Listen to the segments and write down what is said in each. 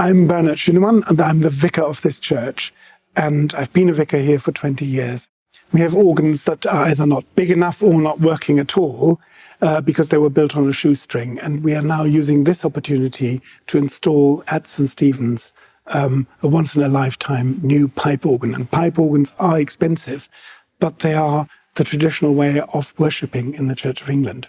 I'm Bernhard Schunemann, and I'm the vicar of this church. And I've been a vicar here for 20 years. We have organs that are either not big enough or not working at all because they were built on a shoestring. And we are now using this opportunity to install at St. Stephen's a once-in-a-lifetime new pipe organ. And pipe organs are expensive, but they are the traditional way of worshipping in the Church of England.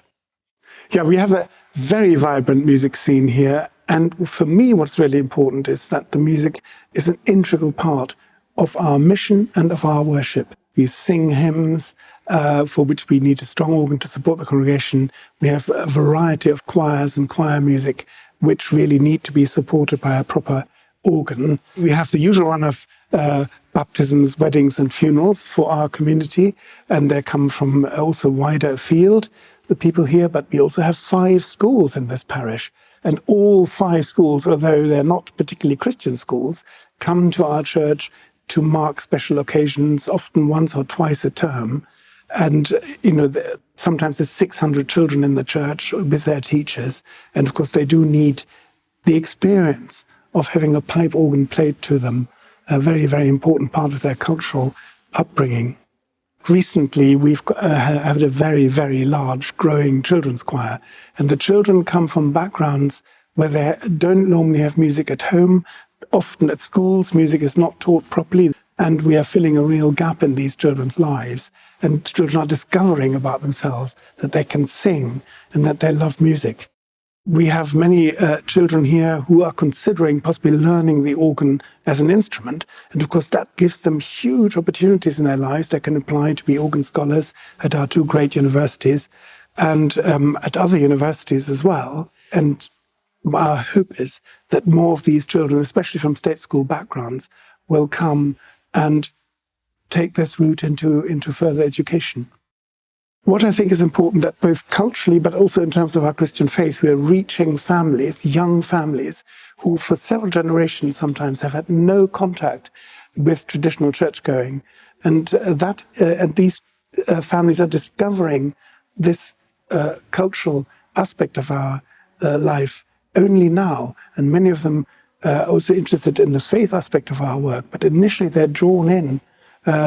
Yeah, we have a very vibrant music scene here. And for me, what's really important is that the music is an integral part of our mission and of our worship. We sing hymns for which we need a strong organ to support the congregation. We have a variety of choirs and choir music which really need to be supported by a proper organ. We have the usual run of baptisms, weddings and funerals for our community, and they come from also wider afield, the people here, but we also have 5 schools in this parish. And all 5 schools, although they're not particularly Christian schools, come to our church to mark special occasions, often once or twice a term. And, sometimes there's 600 children in the church with their teachers. And of course, they do need the experience of having a pipe organ played to them, a very, very important part of their cultural upbringing. Recently, we've had a very, very large growing children's choir, and the children come from backgrounds where they don't normally have music at home. Often at schools, music is not taught properly, and we are filling a real gap in these children's lives. And children are discovering about themselves that they can sing and that they love music. We have many children here who are considering possibly learning the organ as an instrument. And of course, that gives them huge opportunities in their lives. They can apply to be organ scholars at our 2 great universities and at other universities as well. And our hope is that more of these children, especially from state school backgrounds, will come and take this route into further education. What I think is important that both culturally, but also in terms of our Christian faith, we are reaching families, young families, who for several generations sometimes have had no contact with traditional church-going. And these families are discovering this cultural aspect of our life only now. And many of them are also interested in the faith aspect of our work. But initially they're drawn in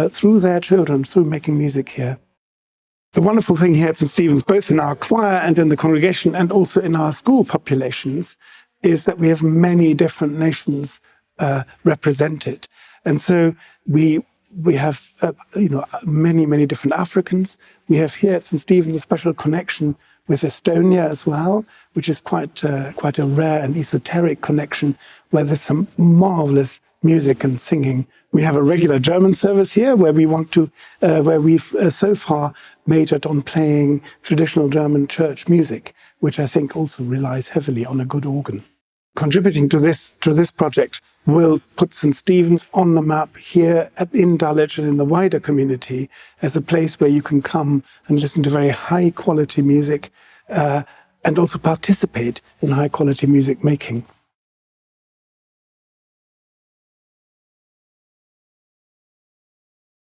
through their children, through making music here. The wonderful thing here at St. Stephen's, both in our choir and in the congregation and also in our school populations, is that we have many different nations represented. And so we have many, many different Africans. We have here at St. Stephen's a special connection with Estonia as well, which is quite a rare and esoteric connection where there's some marvelous music and singing. We have a regular German service here where we've so far majored on playing traditional German church music, which I think also relies heavily on a good organ. Contributing to this project will put St. Stephen's on the map here in Dulwich and in the wider community as a place where you can come and listen to very high quality music and also participate in high quality music making.